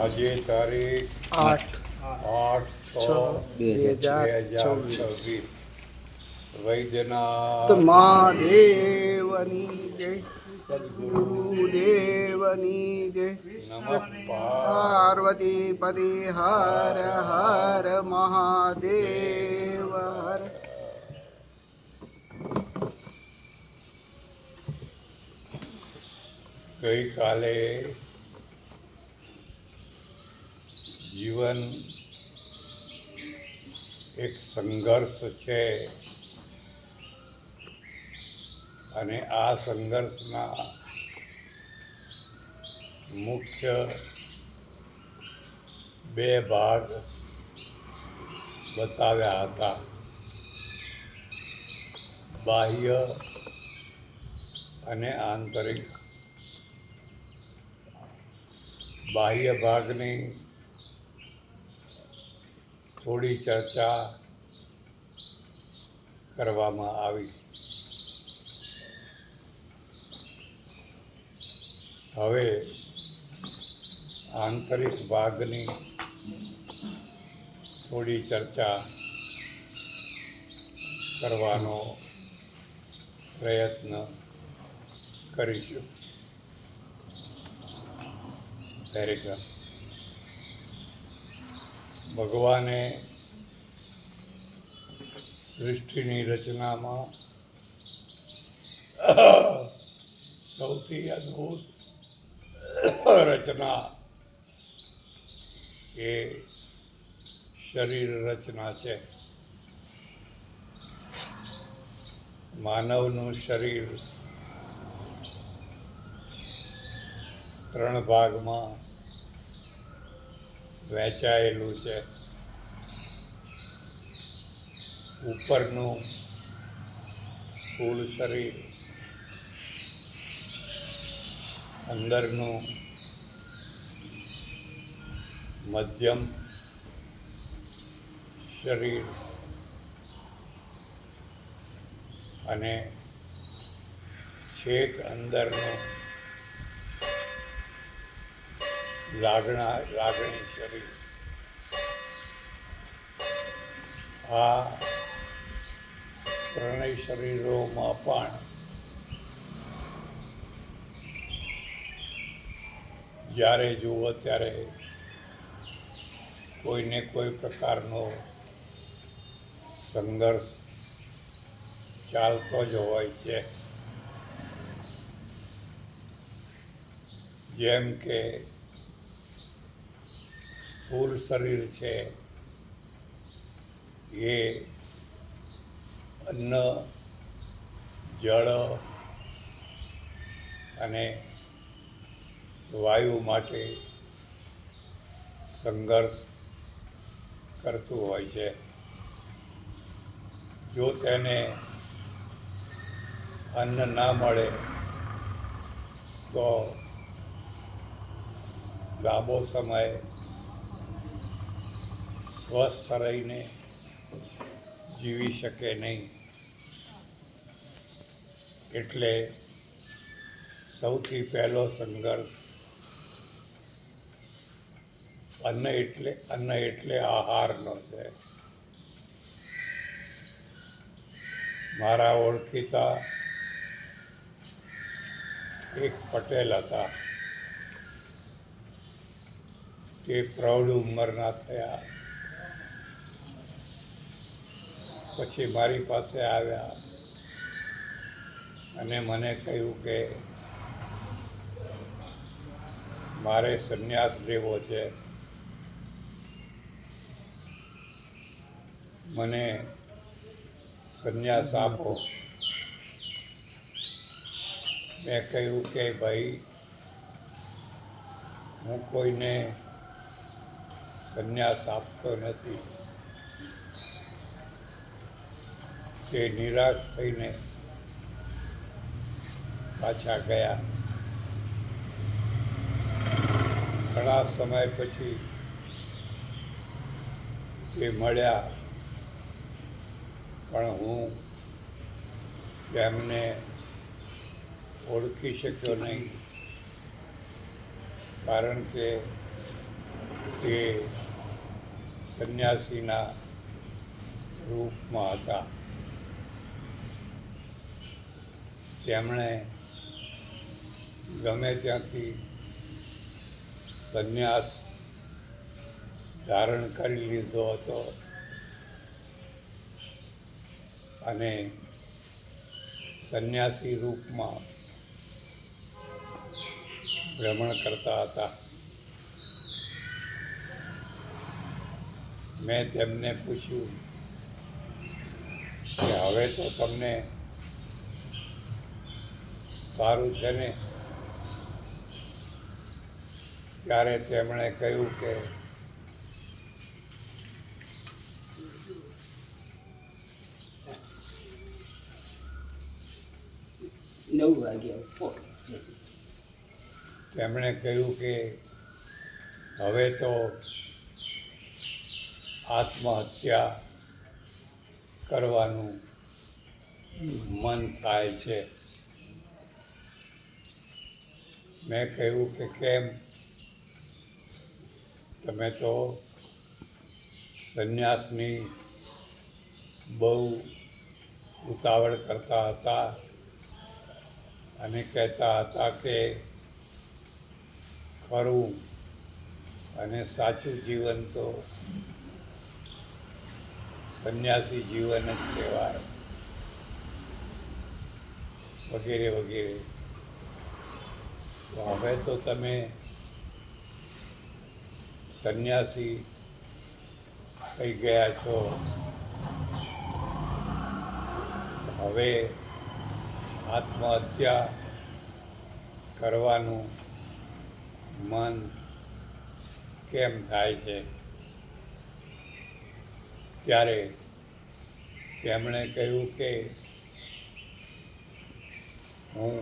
આજે તારીખ 8/6/2026 વૈદ્યનાથ મહાદેવની જય, સદગુરુદેવની જય. નમઃ પાર્વતી પતિ હર હર મહાદેવ હર. ગઈકાલે જીવન એક સંઘર્ષ છે અને આ સંઘર્ષના મુખ્ય બે ભાગ બતાવ્યા હતા. બાહ્ય અને આંતરિક. બાહ્ય ભાગની થોડી ચર્ચા કરવામાં આવી. હવે આંતરિક ભાગની થોડી ચર્ચા કરવાનો પ્રયત્ન કરીશું. ભગવાને સૃષ્ટિની રચનામાં સૌથી અદ્ભુત રચના એ શરીર રચના છે. માનવનું શરીર 3 ભાગમાં વહેંચાયેલું છે. ઉપરનું સ્થૂળ શરીર, અંદરનું મધ્યમ શરીર અને છેક અંદરનું લાગણી શરીર. આ ત્રણેય શરીરોમાં પણ જ્યારે જુઓ ત્યારે કોઈને કોઈ પ્રકારનો સંઘર્ષ ચાલતો જ હોય છે. જેમ કે સ્થૂળ શરીર છે એ અન્ન, જળ અને વાયુ માટે સંઘર્ષ કરતું હોય છે. જો તેને અન્ન ના મળે તો લાંબો સમય સ્વસ્થ રહીને જીવી શકે નહીં. એટલે સૌથી પહેલો સંઘર્ષ અન્ન એટલે આહારનો છે. મારા ઓળખીતા એક પટેલ હતા. તે પ્રૌઢ ઉંમરના થયા પછી મારી પાસે આવ્યા અને મને કહ્યું કે મારે સંન્યાસ લેવો છે. મને સંન્યાસ આપો. મેં કહ્યું કે ભાઈ, હું કોઈને સંન્યાસ આપતો નથી. તે નિરાશ થઈને પાછા ગયા. ઘણા સમય પછી તે મળ્યા, પણ હું તેમને ઓળખી શક્યો નહીં, કારણ કે એ સંન્યાસીના રૂપમાં હતા. તેમણે ગમે ત્યાંથી સંન્યાસ ધારણ કરી લીધો હતો અને સંન્યાસી રૂપમાં ભ્રમણ કરતા હતા. મેં તેમને પૂછ્યું કે હવે તો તમને સારું છે ને? ત્યારે તેમણે કહ્યું કે તેમણે કહ્યું કે હવે તો આત્મહત્યા કરવાનું મન થાય છે. મેં કહ્યું કે કેમ? તમે તો સંન્યાસની બહુ ઉતાવળ કરતા હતા અને કહેતા હતા કે ખરું અને સાચું જીવન તો સંન્યાસી જીવન જ કહેવાય, વગેરે વગેરે. તો હવે તો તમે સંન્યાસી થઈ ગયા છો, હવે આત્મહત્યા કરવાનું મન કેમ થાય છે? ત્યારે તેમણે કહ્યું કે હું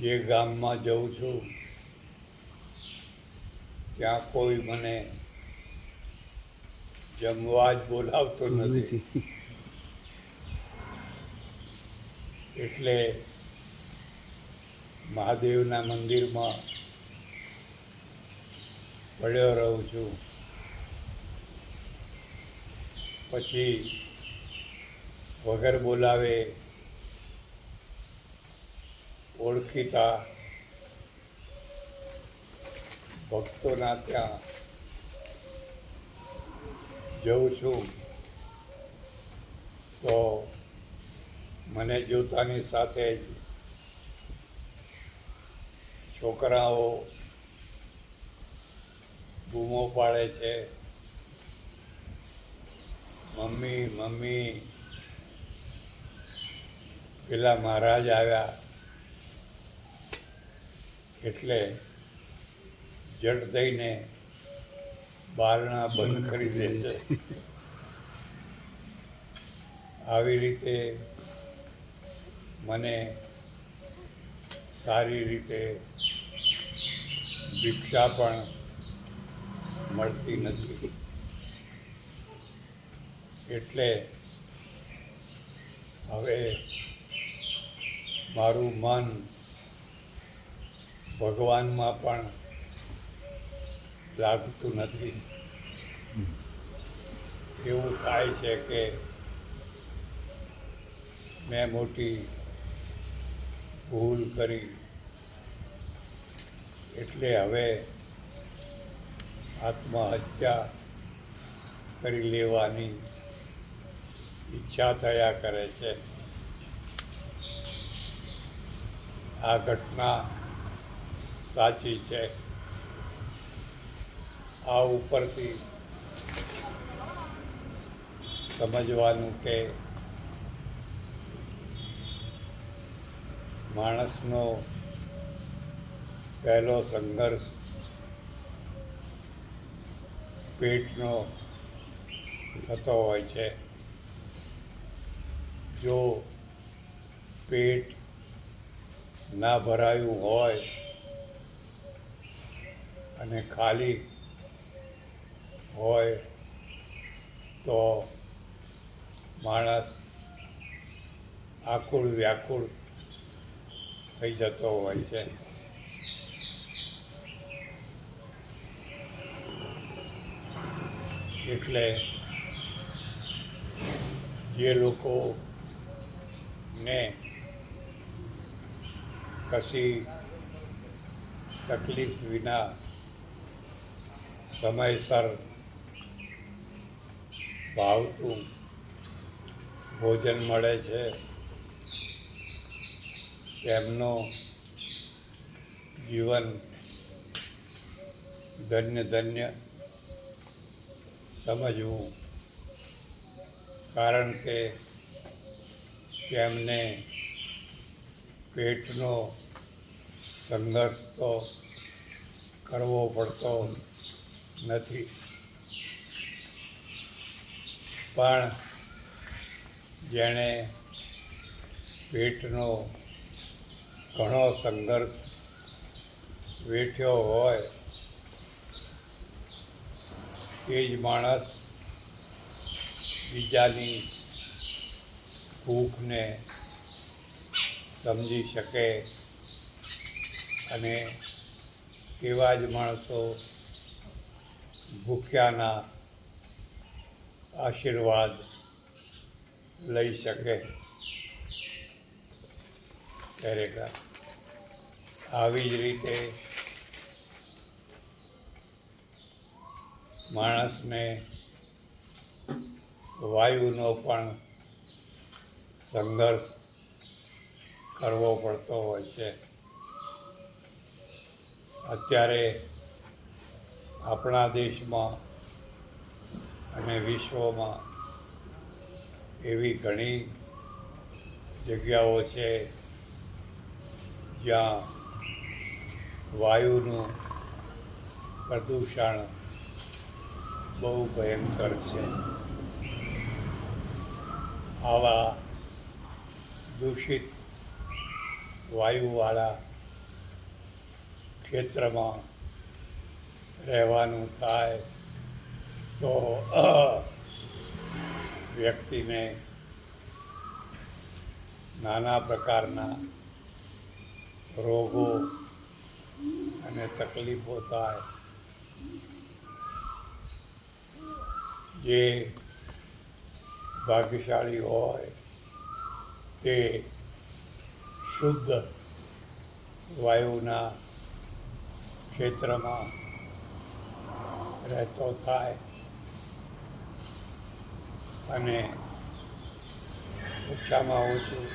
જે ગામમાં જઉં છું ત્યાં કોઈ મને જમવા જ બોલાવતો નથી, એટલે મહાદેવના મંદિરમાં પડ્યો રહું છું. પછી વગર બોલાવે ઓળખીતા ભક્તોના ત્યાં જઉં છું તો મને જોતાની સાથે જ છોકરાઓ બૂમો પાડે છે, મમ્મી મમ્મી, પેલા મહારાજ આવ્યા. એટલે જટ દઈને બારણા બંધ કરી દે છે. આવી રીતે મને સારી રીતે ભિક્ષા પણ મળતી નથી. એટલે હવે મારું મન ભગવાનમાં પણ લાગતું નથી. એવું થાય છે કે મેં મોટી ભૂલ કરી, એટલે હવે આત્મહત્યા કરી લેવાની ઈચ્છા થયા કરે છે. આ ઘટના સાચી છે. આ ઉપરથી સમજવાનું કે માણસનો પહેલો સંઘર્ષ પેટનો થતો હોય છે. જો પેટ ના ભરાયું હોય અને ખાલી હોય તો માણસ આકુળ વ્યાકુળ થઈ જતો હોય છે. એટલે જે લોકોને કશી તકલીફ વિના સમયસર ભાવતું ભોજન મળે છે તેમનો જીવન ધન્ય ધન્ય સમજવું, કારણ કે તેમને પેટનો સંઘર્ષ તો કરવો પડતો નથી, પણ જેણે પેટનો ઘણો સંઘર્ષ વેઠ્યો હોય તે જ માણસ બીજાની ભૂખને સમજી શકે અને એવા જ માણસો ભૂખ્યાના આશીર્વાદ લઈ શકે. ત્યારે આવી જ રીતે માણસને વાયુનો પણ સંઘર્ષ કરવો પડતો હોય છે. અત્યારે આપણા દેશમાં અને વિશ્વમાં એવી ઘણી જગ્યાઓ છે જ્યાં વાયુનું પ્રદૂષણ બહુ ભયંકર છે. આવા દૂષિત વાયુવાળા ક્ષેત્રમાં રહેવાનું થાય તો વ્યક્તિને નાના પ્રકારના રોગો અને તકલીફો થાય. જે ભાગ્યશાળી હોય તે શુદ્ધ વાયુના ક્ષેત્રમાં રહેતો થાય અને ઓછામાં ઓછું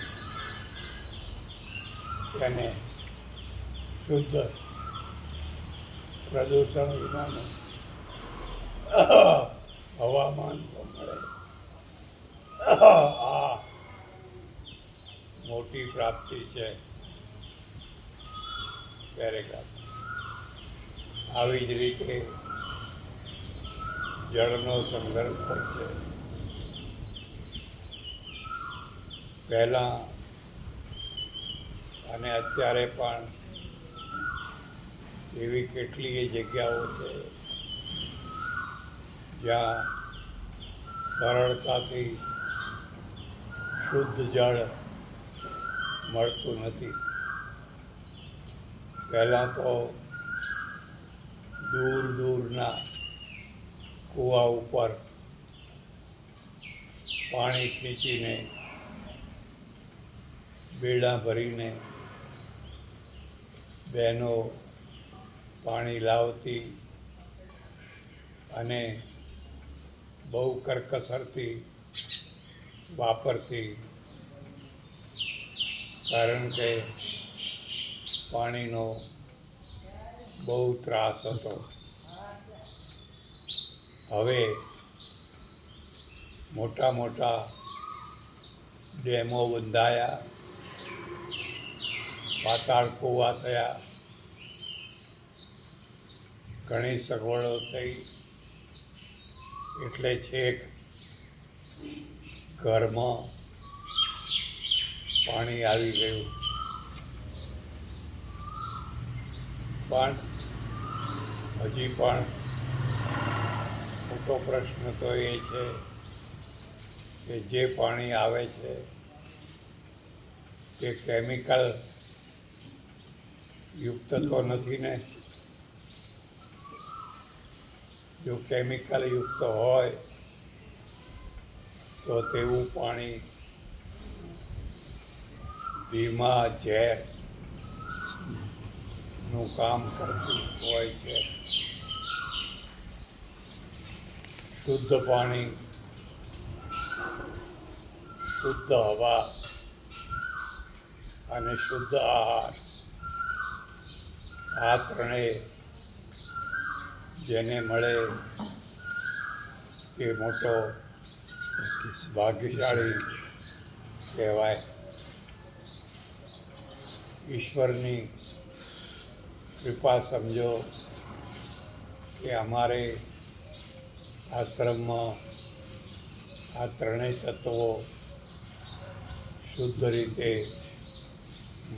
તેને શુદ્ધ પ્રદૂષણ વિનાનું હવામાન તો મળે. આ મોટી પ્રાપ્તિ છે. ક્યારેક આવી જ રીતે જળનો સંદર્ભ પણ છે. પહેલાં અને અત્યારે પણ એવી કેટલીય જગ્યાઓ છે જ્યાં સરળતાથી શુદ્ધ જળ મળતું નથી. પહેલાં તો દૂર દૂરના કૂવા ઉપર પાણી ખેંચીને બેડા ભરીને બહેનો પાણી લાવતી અને બહુ કરકસરથી વાપરતી, કારણ કે પાણીનો બહુ ત્રાસ હતો. હવે મોટા મોટા ડેમો બંધાયા, પાતાળ કૂવા થયા, ઘણી સગવડો થઈ, એટલે છેક ઘરમાં પાણી આવી ગયું. પણ હજી પણ મોટો પ્રશ્ન તો એ છે કે જે પાણી આવે છે તે કેમિકલ યુક્ત તો નથી ને? જો કેમિકલયુક્ત હોય તો તેવું પાણી ધીમા ઝેરનું કામ કરતું હોય છે. શુદ્ધ પાણી, શુદ્ધ હવા અને શુદ્ધ આહાર, આ ત્રણેય જેને મળે તે મોટો ભાગ્યશાળી કહેવાય. ઈશ્વરની કૃપા સમજો કે અમારે આશ્રમમાં આ ત્રણેય તત્વો શુદ્ધ રીતે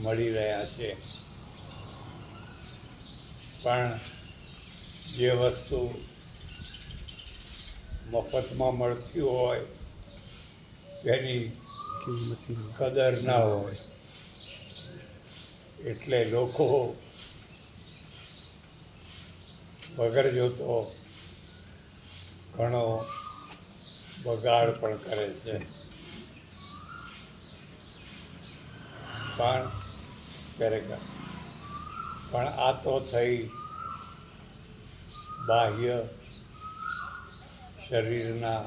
મળી રહ્યા છે. પણ જે વસ્તુ મફતમાં મળતી હોય તેની કદર ના હોય, એટલે લોકો વગર જોતો ઘણો બગાડ પણ કરે છે. પણ આ તો થઈ બાહ્ય શરીરના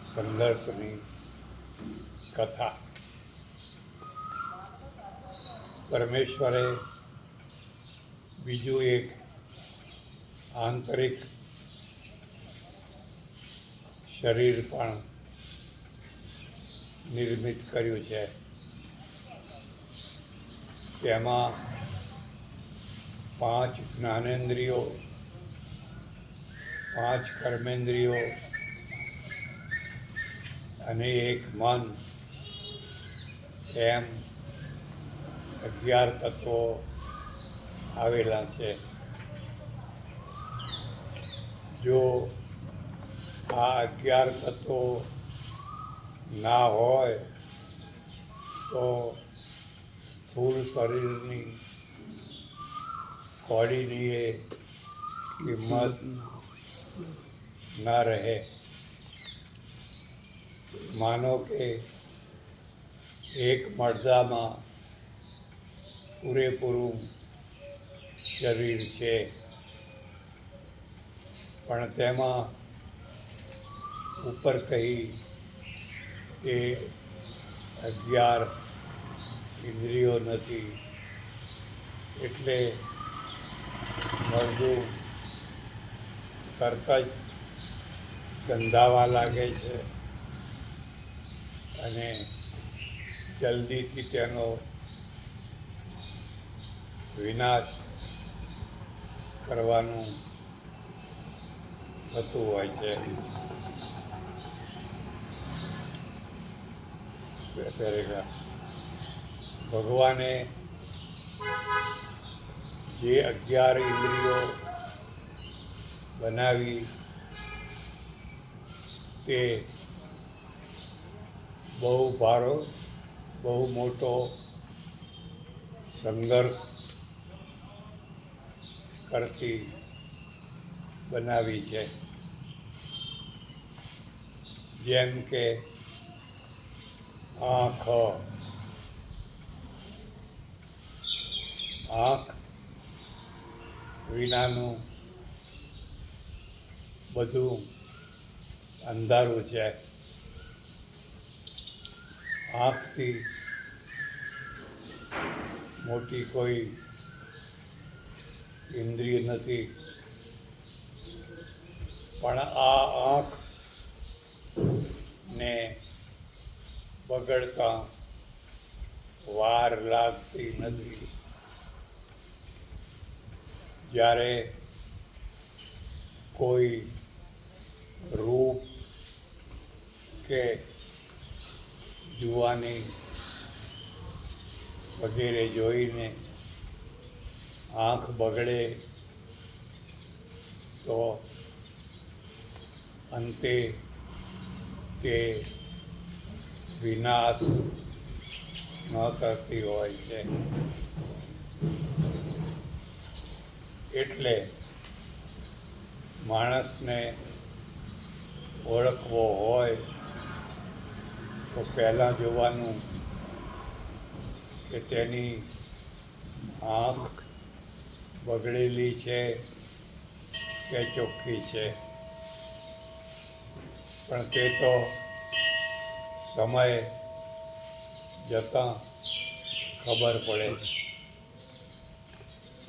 સંઘર્ષની કથા. પરમેશ્વરે બીજું એક આંતરિક શરીર પણ નિર્મિત કર્યું છે. તેમાં 5 જ્ઞાનેન્દ્રિયો, 5 કર્મેન્દ્રિયો અને 1 મન, એમ 11 તત્વો આવેલા છે. જો આ 11 તત્વો ના હોય તો સ્થૂળ શરીરની બોડીની એ કિંમત ના રહે. માનો કે એક મરદામાં પૂરેપૂરું શરીર છે, પણ તેમાં ઉપર કહી એ 11 ઇન્દ્રિયો નથી, એટલે મરદું તરત જ ગંધાવા લાગે છે અને જલ્દીથી તેનો વિનાશ કરવાનું થતું હોય છે. ભગવાને જે 11 ઇન્દ્રિયો બનાવી તે બહુ મોટો સંઘર્ષ કરતી બનાવી છે. જેમ કે આંખ વિનાનું બધું અંધારું છે. આંખથી મોટી કોઈ ઇન્દ્રિય નથી, પણ આ આંખને બગડતા વાર લાગતી નથી. જ્યારે કોઈ રૂપ કે જુવાની વગેરે જોઈને આંખ બગડે તો અંતે તે વિનાશ ન કરતી હોય છે. એટલે માણસને ઓળખવો હોય તો પહેલાં જોવાનું કે તેની આંખ બગડેલી છે કે ચોખ્ખી છે. પણ તે તો સમય જતાં ખબર પડે છે.